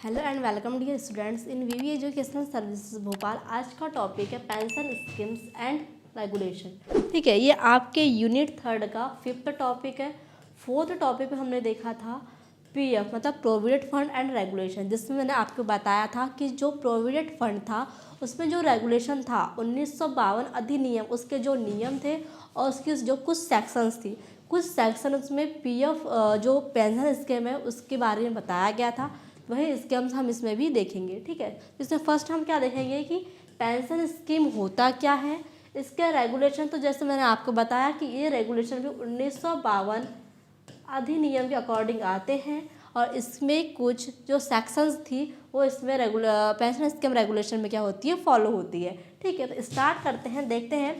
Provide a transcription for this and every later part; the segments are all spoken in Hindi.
Hello and welcome dear students in VV educational services Bhopal. आज का टॉपिक है पेंशन स्कीम्स एंड रेगुलेशन। ठीक है, ये आपके यूनिट 3 का 5th टॉपिक है। 4th टॉपिक में हमने देखा था पीएफ मतलब प्रोविडेंट फंड एंड रेगुलेशन, जिसमें मैंने आपको बताया था कि जो प्रोविडेंट फंड था उसमें जो रेगुलेशन था 1952 अधिनियम, उसके जो नियम थे और उसकी जो कुछ सेक्शंस थी, कुछ सेक्शन उसमें पीएफ जो पेंशन स्कीम है उसके बारे में बताया गया था। वही स्कीम्स हम इसमें भी देखेंगे। ठीक है, इसमें फर्स्ट हम क्या देखेंगे कि पेंशन स्कीम होता क्या है, इसके रेगुलेशन। तो जैसे मैंने आपको बताया कि ये रेगुलेशन भी 1952 अधिनियम के अकॉर्डिंग आते हैं और इसमें कुछ जो सेक्शंस थी वो इसमें पेंशन स्कीम रेगुलेशन में क्या होती है, फॉलो होती है। ठीक है, तो स्टार्ट करते हैं, देखते हैं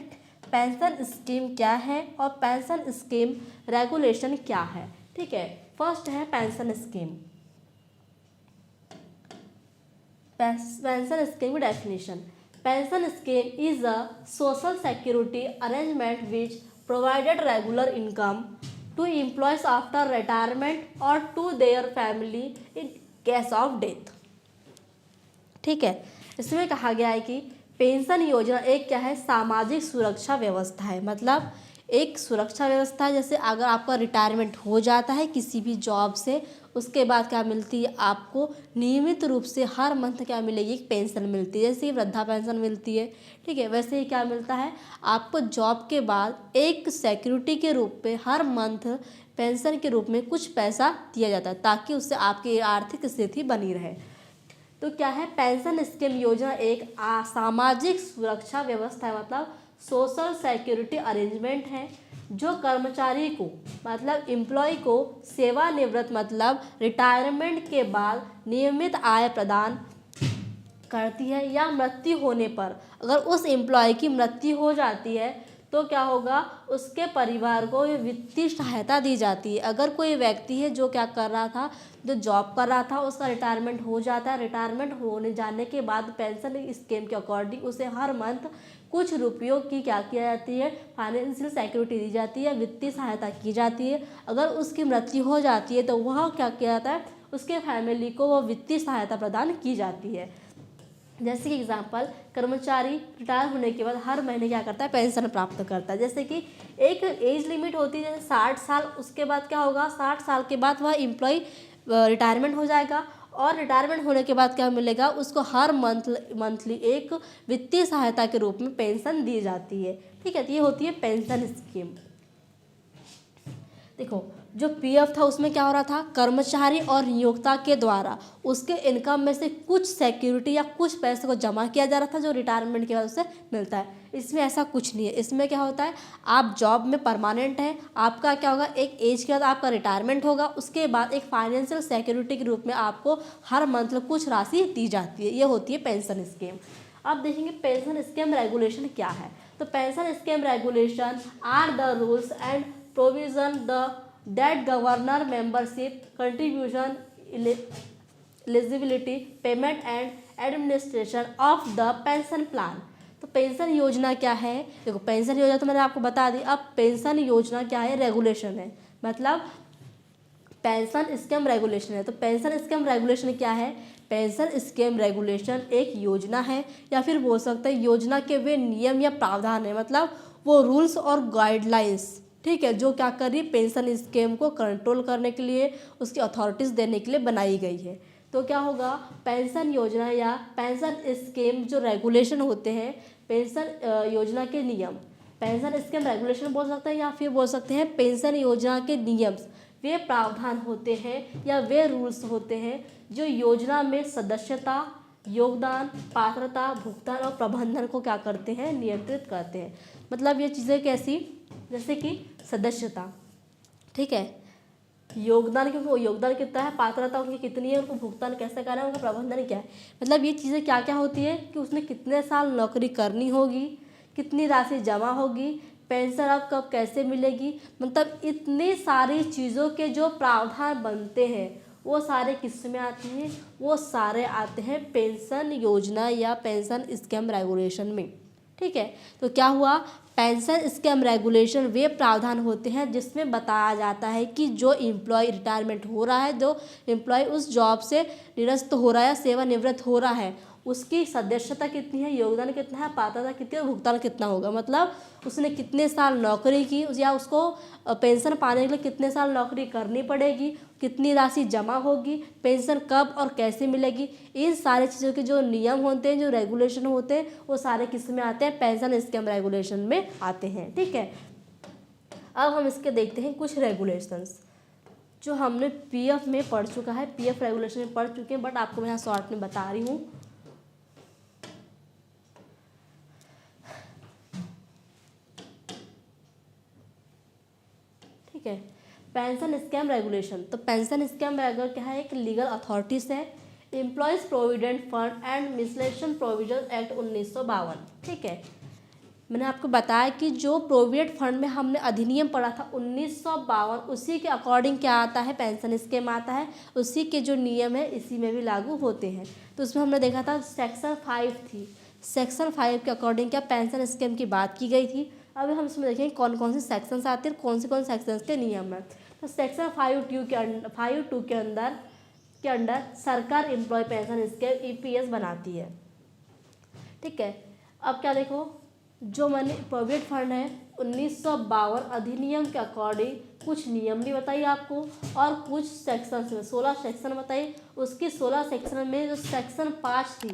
पेंशन स्कीम क्या है और पेंशन स्कीम रेगुलेशन क्या है। ठीक है, फर्स्ट है पेंशन स्कीम। पेंशन स्कीम की definition: pension scheme is a social security arrangement which provided regular income to employees after retirement और to their family in case of death. ठीक है, इसमें कहा गया है कि पेंशन योजना एक क्या है, सामाजिक सुरक्षा व्यवस्था है। मतलब एक सुरक्षा व्यवस्था है, जैसे अगर आपका रिटायरमेंट हो जाता है किसी भी जॉब से, उसके बाद क्या मिलती है आपको, नियमित रूप से हर मंथ क्या मिलेगी, एक पेंशन मिलती है। जैसे वृद्धा पेंशन मिलती है, ठीक है, वैसे ही क्या मिलता है आपको जॉब के बाद एक सिक्योरिटी के रूप में हर मंथ पेंशन के रूप में कुछ पैसा दिया जाता है, ताकि उससे आपकी आर्थिक स्थिति बनी रहे। तो क्या है, पेंशन स्कीम योजना एक सामाजिक सुरक्षा व्यवस्था है, मतलब सोशल सिक्योरिटी अरेंजमेंट है, जो कर्मचारी को मतलब एम्प्लॉय को सेवानिवृत्त मतलब रिटायरमेंट के बाद नियमित आय प्रदान करती है, या मृत्यु होने पर अगर उस एम्प्लॉय की मृत्यु हो जाती है तो क्या होगा, उसके परिवार को वित्तीय सहायता दी जाती है। अगर कोई व्यक्ति है जो क्या कर रहा था, जो जॉब कर रहा था, उसका रिटायरमेंट हो जाता है, रिटायरमेंट होने जाने के बाद पेंशन स्कीम के अकॉर्डिंग उसे हर मंथ कुछ रुपयों की क्या किया जाती है, फाइनेंशियल सिक्योरिटी दी जाती है, वित्तीय सहायता की जाती है। अगर उसकी मृत्यु हो जाती है तो वह क्या किया जाता है, उसके फैमिली को वो वित्तीय सहायता प्रदान की जाती है। जैसे कि एग्जाम्पल, कर्मचारी रिटायर होने के बाद हर महीने क्या करता है, पेंशन प्राप्त करता है। जैसे कि एक एज लिमिट होती है, जैसे 60 साल, उसके बाद क्या होगा, 60 साल के बाद वह एम्प्लॉय रिटायरमेंट हो जाएगा और रिटायरमेंट होने के बाद क्या मिलेगा, उसको हर मंथली एक वित्तीय सहायता के रूप में पेंशन दी जाती है। ठीक है, तो ये होती है पेंशन स्कीम। देखो, जो पीएफ था उसमें क्या हो रहा था, कर्मचारी और नियोक्ता के द्वारा उसके इनकम में से कुछ सिक्योरिटी या कुछ पैसे को जमा किया जा रहा था, जो रिटायरमेंट के बाद उसे मिलता है। इसमें ऐसा कुछ नहीं है। इसमें क्या होता है, आप जॉब में परमानेंट हैं, आपका क्या होगा, एक एज के बाद आपका रिटायरमेंट होगा, उसके बाद एक फाइनेंशियल सिक्योरिटी के रूप में आपको हर मंथ कुछ राशि दी जाती है। ये होती है पेंशन स्कीम। अब देखेंगे पेंशन स्कीम रेगुलेशन क्या है। तो pension scheme regulation are the rules and provision that governor membership, contribution, eligibility, payment and administration of the pension plan। तो पेंशन योजना क्या है, देखो पेंशन योजना तो मैंने आपको बता दी। अब पेंशन योजना क्या है, रेगुलेशन है, मतलब पेंशन स्कीम रेगुलेशन है। तो पेंशन स्कीम रेगुलेशन क्या है, पेंशन स्कीम रेगुलेशन एक योजना है, या फिर बोल सकते हैं योजना के वे नियम या प्रावधान है, मतलब वो रूल्स और गाइडलाइंस, ठीक है, जो क्या कर रही है, पेंशन स्कीम को कंट्रोल करने के लिए, उसकी अथॉरिटीज़ देने के लिए बनाई गई है। तो क्या होगा, पेंशन योजना या पेंशन स्कीम जो रेगुलेशन होते हैं, पेंशन योजना के नियम, पेंशन स्कीम रेगुलेशन बोल सकते हैं, या फिर बोल सकते हैं पेंशन योजना के नियम, वे प्रावधान होते हैं या वे रूल्स होते हैं जो योजना में सदस्यता, योगदान, पात्रता, भुगतान और प्रबंधन को क्या करते हैं, नियंत्रित करते हैं। मतलब ये चीज़ें कैसी, जैसे कि सदस्यता, ठीक है, योगदान, क्योंकि वो योगदान कितना है, पात्रता उनकी कितनी है, उनको भुगतान कैसे करना है, उनका प्रबंधन क्या है। मतलब ये चीज़ें क्या क्या होती है कि उसने कितने साल नौकरी करनी होगी, कितनी राशि जमा होगी, पेंशन अब कब कैसे मिलेगी, मतलब इतनी सारी चीज़ों के जो प्रावधान बनते हैं वो सारे किस में आते हैं, वो सारे आते हैं पेंशन योजना या पेंशन स्कीम रेगुलेशन में। ठीक है, तो क्या हुआ, पेंशन स्कीम रेगुलेशन वे प्रावधान होते हैं जिसमें बताया जाता है कि जो एम्प्लॉय रिटायरमेंट हो रहा है, जो एम्प्लॉय उस जॉब से निरस्त हो रहा है, सेवानिवृत्त हो रहा है, उसकी सदस्यता कितनी है, योगदान कितना है, पात्रता कितनी है, भुगतान कितना होगा। मतलब उसने कितने साल नौकरी की, या उसको पेंशन पाने के लिए कितने साल नौकरी करनी पड़ेगी, कितनी राशि जमा होगी, पेंशन कब और कैसे मिलेगी, इन सारी चीज़ों के जो नियम होते हैं, जो रेगुलेशन होते हैं, वो सारे किस में आते हैं, पेंशन स्कीम रेगुलेशन में आते हैं। ठीक है, अब हम इसके देखते हैं कुछ रेगुलेशंस जो हमने पीएफ में पढ़ चुका है, पीएफ रेगुलेशन में पढ़ चुके हैं, बट आपको मैं यहाँ शॉर्ट में बता रही हूँ। ठीक है, पेंशन स्कीम रेगुलेशन। तो पेंशन स्कीम रेगुलर क्या है, एक लीगल अथॉरिटीज है, employees provident fund and miscellaneous provision act 1952। ठीक है, मैंने आपको बताया कि जो प्रोविडेंट फंड में हमने अधिनियम पढ़ा था 1952, उसी के अकॉर्डिंग क्या आता है, पेंशन स्कीम आता है, उसी के जो नियम है इसी में भी लागू होते हैं। तो उसमें हमने देखा था सेक्शन 5 थी, सेक्शन 5 के अकॉर्डिंग क्या पेंशन स्कीम की बात की गई थी। अब हम इसमें देखेंगे कौन कौन से सेक्शंस आते हैं, कौन से सेक्शंस के नियम हैं। तो सेक्शन 5(2) के अंडर सरकार एम्प्लॉय पेंशन स्कीम ईपीएस बनाती है। ठीक है, अब क्या देखो, जो मैंने प्रोविडेंट फंड है 1952 अधिनियम के अकॉर्डिंग कुछ नियम भी बताइए आपको, और कुछ सेक्शन में 16 सेक्शन बताइए। उसकी 16 सेक्शन में जो सेक्शन 5 थी,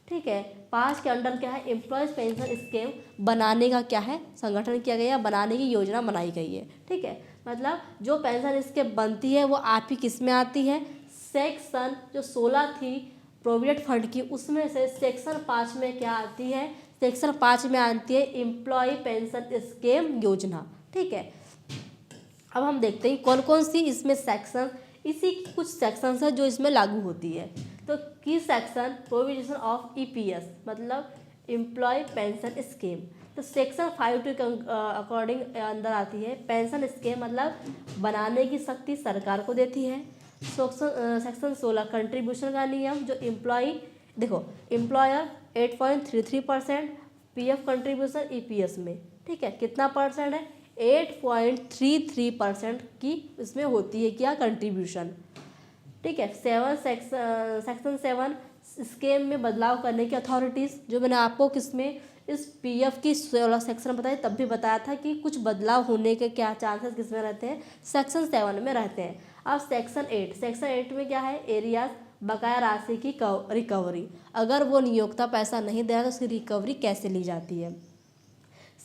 ठीक है, 5 के अंडर क्या है, एम्प्लॉयज पेंशन स्कीम बनाने का क्या है, संगठन किया गया, बनाने की योजना बनाई गई है। ठीक है, मतलब जो पेंशन स्कीम बनती है वो आप ही किस में आती है, सेक्शन जो 16 थी प्रोविडेंट फंड की, उसमें से सेक्शन 5 में क्या आती है, सेक्शन 5 में आती है एम्प्लॉय पेंशन स्कीम योजना। ठीक है, अब हम देखते हैं कौन कौन सी इसमें सेक्शन, इसी की कुछ सेक्शंस है जो इसमें लागू होती है। तो की सेक्शन प्रोविजन ऑफ ईपीएस मतलब एम्प्लॉय पेंशन स्कीम। तो सेक्शन 5(2) के अकॉर्डिंग अंदर आती है पेंशन स्कीम मतलब बनाने की शक्ति सरकार को देती है। सेक्शन 16 कंट्रीब्यूशन का नियम, जो एम्प्लॉय देखो एम्प्लॉयर 8.33% पीएफ कंट्रीब्यूशन ईपीएस में, ठीक है, कितना परसेंट है, 8.33% की इसमें होती है क्या, कंट्रीब्यूशन। ठीक है, सेक्शन 7 स्कीम में बदलाव करने की अथॉरिटीज़, जो मैंने आपको किसमें इस पीएफ की 16 सेक्शन बताई तब भी बताया था कि कुछ बदलाव होने के क्या चांसेस किसमें रहते हैं, सेक्शन 7 में रहते हैं। अब सेक्शन 8 में क्या है, एरियाज बकाया राशि की रिकवरी, अगर वो नियोक्ता पैसा नहीं दे रहा तो उसकी रिकवरी कैसे ली जाती है।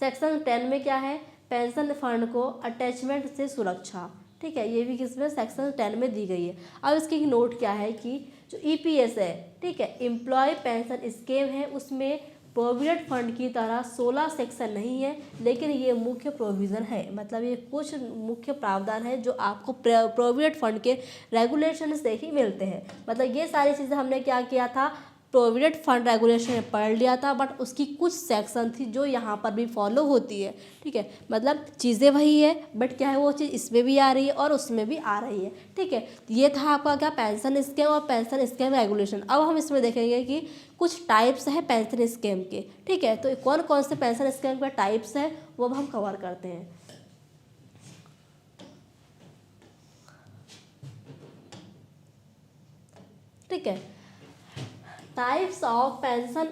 सेक्शन 10 में क्या है, पेंशन फंड को अटैचमेंट से सुरक्षा। ठीक है, ये भी किसमें, सेक्शन 10 में दी गई है। अब इसकी नोट क्या है कि जो ईपीएस है, ठीक है, एम्प्लॉय पेंशन स्कीम है, उसमें प्रोविडेंट फंड की तरह 16 सेक्शन नहीं है, लेकिन ये मुख्य प्रोविज़न है, मतलब ये कुछ मुख्य प्रावधान है जो आपको प्रोविडेंट फंड के रेगुलेशन से ही मिलते हैं। मतलब ये सारी चीज़ें हमने क्या किया था, प्रोविडेंट फंड रेगुलेशन में पढ़ लिया था, बट उसकी कुछ सेक्शन थी जो यहाँ पर भी फॉलो होती है। ठीक है, मतलब चीज़ें वही है, बट क्या है वो चीज़ इसमें भी आ रही है और उसमें भी आ रही है। ठीक है, ये था आपका क्या, पेंशन स्कीम और पेंशन स्कीम रेगुलेशन। अब हम इसमें देखेंगे कि कुछ टाइप्स है पेंशन स्कीम के। ठीक है, तो कौन कौन से पेंशन स्कीम के टाइप्स है वो हम कवर करते हैं। ठीक है, टाइप्स ऑफ पेंशन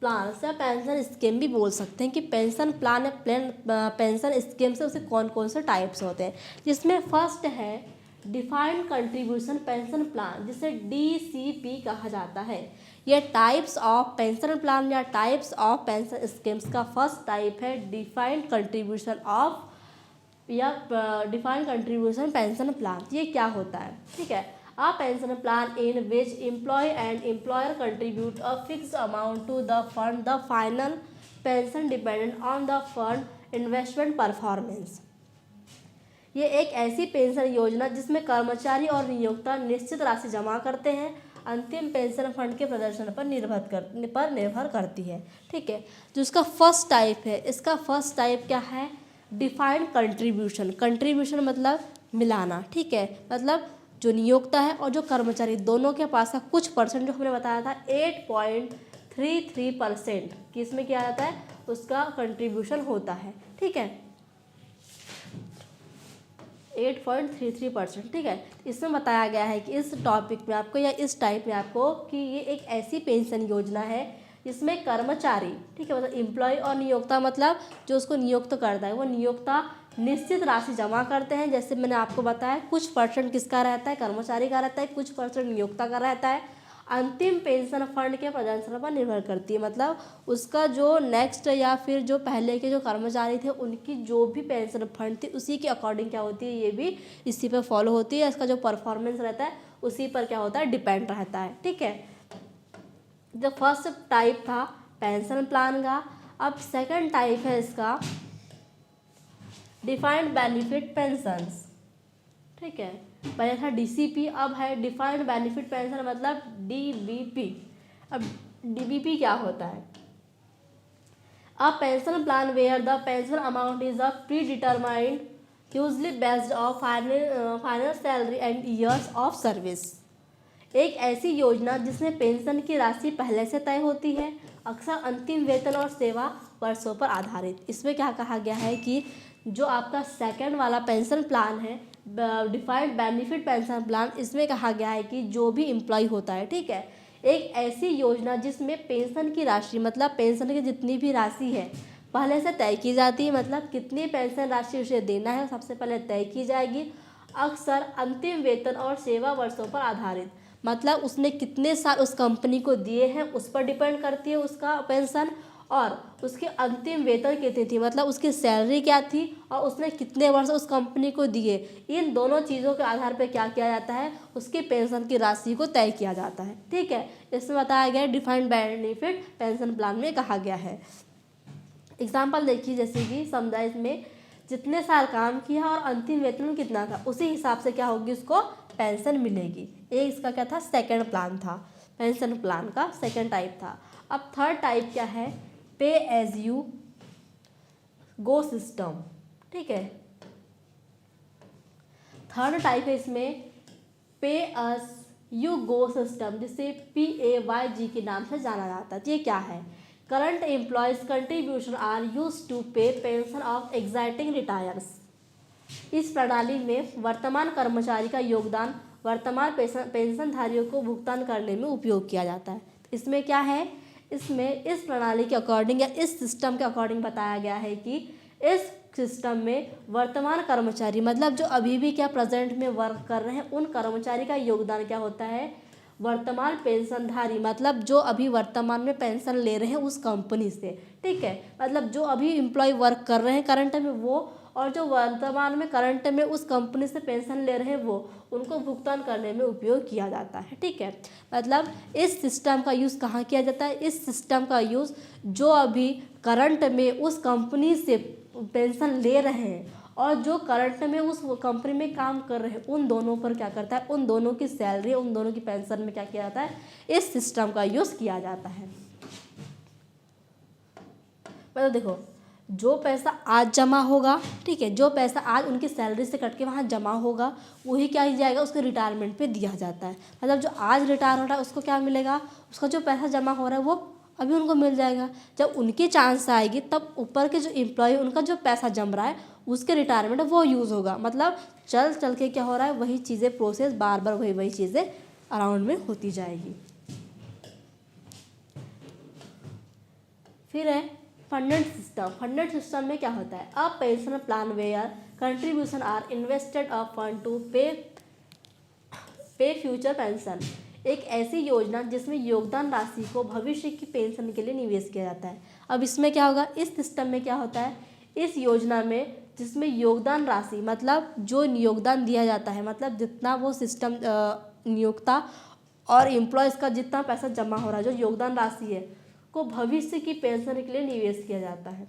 प्लान या पेंशन स्कीम भी बोल सकते हैं कि पेंशन प्लान या पेंशन स्कीम से उसे कौन कौन से टाइप्स होते हैं, जिसमें फर्स्ट है डिफाइंड कंट्रीब्यूशन पेंशन प्लान, जिसे डीसीपी कहा जाता है। ये टाइप्स ऑफ पेंशन प्लान या टाइप्स ऑफ पेंशन स्कीम्स का फर्स्ट टाइप है डिफाइंड कंट्रीब्यूशन ऑफ या डिफाइंड कंट्रीब्यूशन पेंशन प्लान। ये क्या होता है, ठीक है, a pension plan in which employee and employer contribute a fixed amount to the fund. The final pension dependent on the fund investment performance. ये एक ऐसी पेंशन योजना जिसमें कर्मचारी और नियोक्ता निश्चित राशि जमा करते हैं, अंतिम पेंशन फंड के प्रदर्शन पर निर्भर करती है। ठीक है, जो इसका फर्स्ट टाइप है, इसका फर्स्ट टाइप क्या है, डिफाइंड कंट्रीब्यूशन। कंट्रीब्यूशन मतलब मिलाना। ठीक है, मतलब जो नियोक्ता है और जो कर्मचारी दोनों के पास का कुछ परसेंट, जो हमने बताया था 8.33% कि इसमें क्या आता है, उसका कंट्रीब्यूशन होता है। ठीक है, 8.33%। ठीक है, इसमें बताया गया है कि इस टॉपिक में आपको या इस टाइप में आपको कि ये एक ऐसी पेंशन योजना है जिसमें कर्मचारी, ठीक है, मतलब एम्प्लॉय और नियोक्ता, मतलब जो उसको नियुक्त करता है वो नियोक्ता निश्चित राशि जमा करते हैं। जैसे मैंने आपको बताया कुछ परसेंट किसका रहता है, कर्मचारी का रहता है, कुछ परसेंट नियोक्ता का रहता है। अंतिम पेंशन फंड के प्रदर्शन पर निर्भर करती है, मतलब उसका जो नेक्स्ट या फिर जो पहले के जो कर्मचारी थे उनकी जो भी पेंशन फंड थी उसी के अकॉर्डिंग क्या होती है, ये भी इसी पर फॉलो होती है। इसका जो परफॉर्मेंस रहता है उसी पर क्या होता है, डिपेंड रहता है। ठीक है, जो फर्स्ट टाइप था पेंशन प्लान का। अब सेकंड टाइप है इसका डिफाइंड बेनिफिट पेंशंस। ठीक है, पहले था डीसीपी, अब है डिफाइंड बेनिफिट पेंशन मतलब डीबीपी। अब डीबीपी क्या होता है, a pension plan where the pension amount is a predetermined usually based off final salary and years of service. एक ऐसी योजना जिसमें पेंशन की राशि पहले से तय होती है, अक्सर अंतिम वेतन और सेवा वर्षों पर आधारित। इसमें क्या कहा गया है कि जो आपका सेकंड वाला पेंशन प्लान है डिफाइंड बेनिफिट पेंशन प्लान, इसमें कहा गया है कि जो भी एम्प्लॉय होता है, ठीक है, एक ऐसी योजना जिसमें पेंशन की राशि मतलब पेंशन की जितनी भी राशि है पहले से तय की जाती है, मतलब कितनी पेंशन राशि उसे देना है सबसे पहले तय की जाएगी, अक्सर अंतिम वेतन और सेवा वर्षों पर आधारित, मतलब उसने कितने साल उस कंपनी को दिए हैं उस पर डिपेंड करती है उसका पेंशन, और उसके अंतिम वेतन कितनी थी मतलब उसकी सैलरी क्या थी और उसने कितने वर्ष उस कंपनी को दिए। इन दोनों चीज़ों के आधार पर क्या किया जाता है, उसकी पेंशन की राशि को तय किया जाता है। ठीक है, इसमें बताया गया है डिफाइंड बेनिफिट पेंशन प्लान में कहा गया है। एग्जाम्पल देखिए, जैसे कि समुदाय में जितने साल काम किया और अंतिम वेतन कितना था उसी हिसाब से क्या होगी उसको पेंशन मिलेगी। ये इसका क्या था, सेकंड प्लान था, पेंशन प्लान का सेकंड टाइप था। अब थर्ड टाइप क्या है, पे एज यू गो सिस्टम। ठीक है, थर्ड टाइप है इसमें पे एज यू गो सिस्टम, जिसे PAYG के नाम से जाना जाता है। ये क्या है, current employees contribution are use to pay pension of exiting retirees. इस प्रणाली में वर्तमान कर्मचारी का योगदान वर्तमान पेंशनधारियों को भुगतान करने में उपयोग किया जाता है। इसमें क्या है, इसमें इस प्रणाली के अकॉर्डिंग या इस सिस्टम के अकॉर्डिंग बताया गया है कि इस सिस्टम में वर्तमान कर्मचारी मतलब जो अभी भी क्या प्रेजेंट में वर्क कर रहे हैं उन कर्मचारी का योगदान क्या होता है, वर्तमान पेंशनधारी मतलब जो अभी वर्तमान में पेंशन ले रहे हैं उस कंपनी से। ठीक है, मतलब जो अभी एम्प्लॉय वर्क कर रहे हैं करंट में वो, और जो वर्तमान में करंट में उस कंपनी से पेंशन ले रहे हैं वो, उनको भुगतान करने में उपयोग किया जाता है। ठीक है, मतलब इस सिस्टम का यूज़ कहाँ किया जाता है, इस सिस्टम का यूज़ जो अभी करंट में उस कंपनी से पेंशन ले रहे हैं और जो करंट में उस कंपनी में काम कर रहे हैं उन दोनों पर क्या करता है, उन दोनों की सैलरी उन दोनों की पेंशन में क्या किया जाता है, इस सिस्टम का यूज़ किया जाता है। मतलब देखो, जो पैसा आज जमा होगा, ठीक है, जो पैसा आज उनकी सैलरी से कट के वहाँ जमा होगा वही क्या ही जाएगा उसके रिटायरमेंट पे दिया जाता है। मतलब जो आज रिटायर हो रहा है उसको क्या मिलेगा, उसका जो पैसा जमा हो रहा है वो अभी उनको मिल जाएगा। जब उनकी चांस आएगी तब ऊपर के जो एम्प्लॉय उनका जो पैसा जम रहा है उसके रिटायरमेंट वो यूज़ होगा। मतलब चल चल के क्या हो रहा है, वही चीज़ें प्रोसेस बार बार वही चीज़ें अराउंड में होती जाएगी। फिर है फंडेड सिस्टम। फंडेड सिस्टम में क्या होता है, a pension plan where contribution are invested a fund to pay future pension. एक ऐसी योजना जिसमें योगदान राशि को भविष्य की पेंशन के लिए निवेश किया जाता है। अब इसमें क्या होगा, इस सिस्टम में क्या होता है, इस योजना में जिसमें योगदान राशि मतलब जो योगदान दिया जाता है मतलब जितना वो सिस्टम नियोक्ता और एम्प्लॉयज़ का जितना पैसा जमा हो रहा है जो योगदान राशि है को भविष्य की पेंशन के लिए निवेश किया जाता है।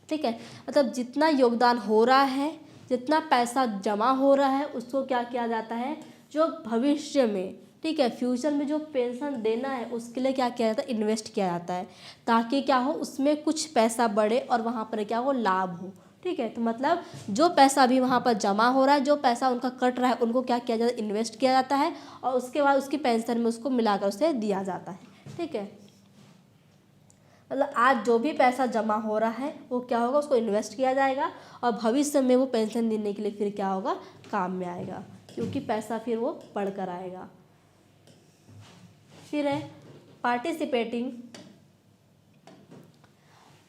ठीक है, मतलब जितना योगदान हो रहा है जितना पैसा जमा हो रहा है उसको क्या किया जाता है, जो भविष्य में, ठीक है, फ्यूचर में जो पेंशन देना है उसके लिए क्या किया जाता है, इन्वेस्ट किया जाता है, ताकि क्या हो उसमें कुछ पैसा बढ़े और वहाँ पर क्या हो लाभ हो। ठीक है, तो मतलब जो पैसा अभी वहाँ पर जमा हो रहा है जो पैसा उनका कट रहा है उनको क्या किया जाता है, इन्वेस्ट किया जाता है और उसके बाद उसकी पेंशन में उसको मिलाकर उसे दिया जाता है। ठीक है, मतलब आज जो भी पैसा जमा हो रहा है वो क्या होगा, उसको इन्वेस्ट किया जाएगा और भविष्य में वो पेंशन देने के लिए फिर क्या होगा, काम में आएगा, क्योंकि पैसा फिर वो बढ़कर आएगा। फिर है पार्टिसिपेटिंग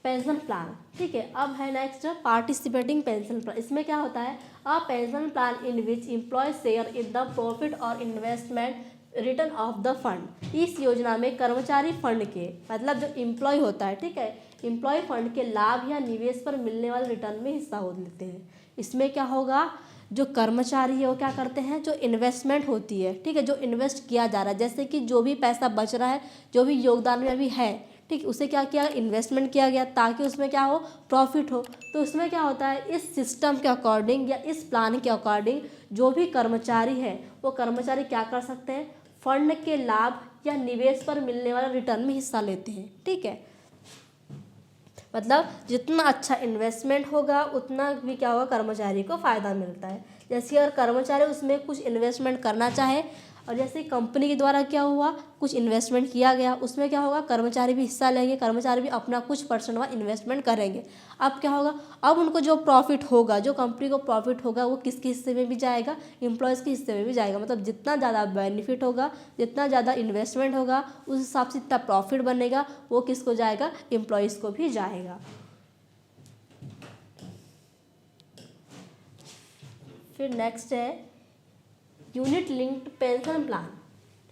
पेंशन प्लान। ठीक है, अब है नेक्स्ट पार्टिसिपेटिंग पेंशन प्लान। इसमें क्या होता है, a pension plan in which employee share in the profit और investment return of the fund. इस योजना में कर्मचारी फंड के, मतलब जो एम्प्लॉय होता है, ठीक है, एम्प्लॉय फंड के लाभ या निवेश पर मिलने वाले रिटर्न में हिस्सा हो लेते हैं। इसमें क्या होगा, जो कर्मचारी है वो क्या करते हैं, जो इन्वेस्टमेंट होती है, ठीक है, जो इन्वेस्ट किया जा रहा है, जैसे कि जो भी पैसा बच रहा है, जो भी योगदान में अभी है, ठीक, उसे क्या किया, इन्वेस्टमेंट किया गया ताकि उसमें क्या हो, प्रॉफिट हो। तो उसमें क्या होता है, इस सिस्टम के अकॉर्डिंग या इस प्लान के अकॉर्डिंग जो भी कर्मचारी है वो कर्मचारी क्या कर सकते हैं, फंड के लाभ या निवेश पर मिलने वाला रिटर्न में हिस्सा लेते हैं। ठीक है, मतलब जितना अच्छा इन्वेस्टमेंट होगा उतना भी क्या होगा, कर्मचारी को फ़ायदा मिलता है। जैसे अगर कर्मचारी उसमें कुछ इन्वेस्टमेंट करना चाहे और जैसे कंपनी के द्वारा क्या हुआ, कुछ इन्वेस्टमेंट किया गया, उसमें क्या होगा, कर्मचारी भी हिस्सा लेंगे, कर्मचारी भी अपना कुछ परसेंट वहाँ इन्वेस्टमेंट करेंगे। अब क्या होगा, अब उनको जो प्रॉफिट होगा, जो कंपनी को प्रॉफिट होगा वो किसके हिस्से में भी जाएगा, एम्प्लॉयज़ के हिस्से में भी जाएगा। मतलब जितना ज़्यादा बेनिफिट होगा, जितना ज़्यादा इन्वेस्टमेंट होगा, उस हिसाब से जितना प्रॉफिट बनेगा वो किसको जाएगा, एम्प्लॉयज़ को भी जाएगा। फिर नेक्स्ट है यूनिट लिंक्ड पेंशन प्लान।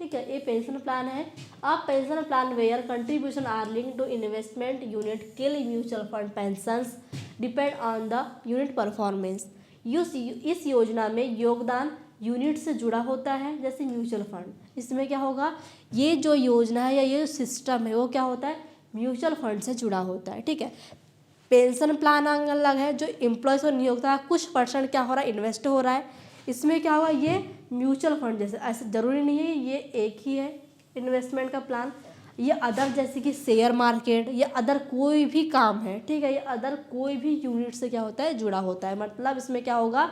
ठीक है, ये पेंशन प्लान है। अब pension plan where contribution are link to investment unit kill mutual fund pensions depend on the unit performance. इस योजना में योगदान यूनिट से जुड़ा होता है, जैसे म्यूचुअल फंड। इसमें क्या होगा, ये जो योजना है या ये सिस्टम है वो क्या होता है, म्यूचुअल फंड से जुड़ा होता है। ठीक है, पेंशन प्लान अलग है, जो एम्प्लॉयज़ को नियोक्ता कुछ परसेंट क्या हो रहा है, इन्वेस्ट हो रहा है। इसमें क्या होगा, ये म्यूचुअल फंड जैसे, ऐसे ज़रूरी नहीं है ये एक ही है इन्वेस्टमेंट का प्लान, ये अदर जैसे कि शेयर मार्केट या अदर कोई भी काम है, ठीक है, ये अदर कोई भी यूनिट से क्या होता है, जुड़ा होता है। मतलब इसमें क्या होगा,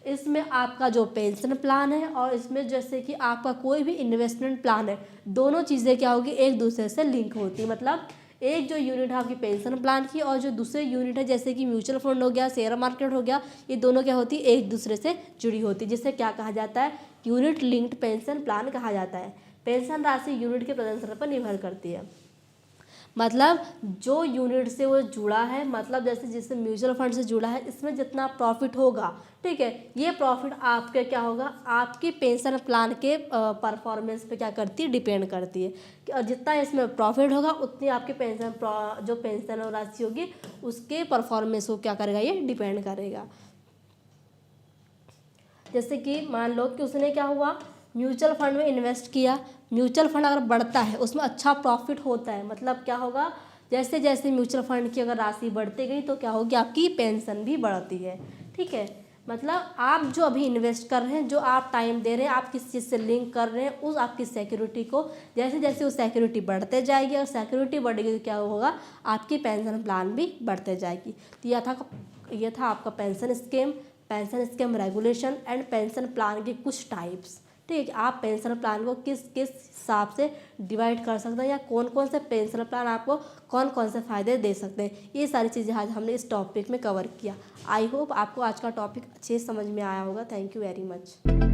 इसमें आपका जो पेंशन प्लान है और इसमें जैसे कि आपका कोई भी इन्वेस्टमेंट प्लान है, दोनों चीज़ें क्या होगी, एक दूसरे से लिंक होती है। मतलब एक जो यूनिट है आपकी पेंशन प्लान की और जो दूसरे यूनिट है जैसे कि म्यूचुअल फंड हो गया, शेयर मार्केट हो गया, ये दोनों क्या होती है, एक दूसरे से जुड़ी होती है, जिससे क्या कहा जाता है, यूनिट लिंक्ड पेंशन प्लान कहा जाता है। पेंशन राशि यूनिट के प्रदर्शन पर निर्भर करती है। मतलब जो यूनिट से वो जुड़ा है, मतलब जैसे जिससे म्यूचुअल फंड से जुड़ा है, इसमें जितना प्रॉफिट होगा, ठीक है, ये प्रॉफिट आपके क्या होगा, आपकी पेंशन प्लान के परफॉर्मेंस पे क्या करती है, डिपेंड करती है। और जितना इसमें प्रॉफिट होगा उतनी आपकी पेंशन जो पेंशन राशि होगी उसके परफॉर्मेंस को क्या करेगा, ये डिपेंड करेगा। जैसे कि मान लो कि उसने क्या हुआ, म्यूचुअल फंड में इन्वेस्ट किया, म्यूचुअल फंड अगर बढ़ता है उसमें अच्छा प्रॉफिट होता है, मतलब क्या होगा, जैसे जैसे म्यूचुअल फंड की अगर राशि बढ़ती गई तो क्या होगी, आपकी पेंशन भी बढ़ती है। ठीक है, मतलब आप जो अभी इन्वेस्ट कर रहे हैं, जो आप टाइम दे रहे हैं, आप किस चीज़ से लिंक कर रहे हैं उस आपकी सिक्योरिटी को, जैसे जैसे वो सिक्योरिटी बढ़ते जाएगी और सिक्योरिटी बढ़ेगी तो क्या होगा, आपकी पेंशन प्लान भी बढ़ते जाएगी। तो यह था आपका pension scheme regulation and pension plan के कुछ टाइप्स। ठीक है, आप पेंशन प्लान को किस किस हिसाब से डिवाइड कर सकते हैं या कौन कौन से पेंशन प्लान आपको कौन कौन से फ़ायदे दे सकते हैं, ये सारी चीज़ें आज हमने इस टॉपिक में कवर किया। आई होप आपको आज का टॉपिक अच्छे से समझ में आया होगा। Thank you very much.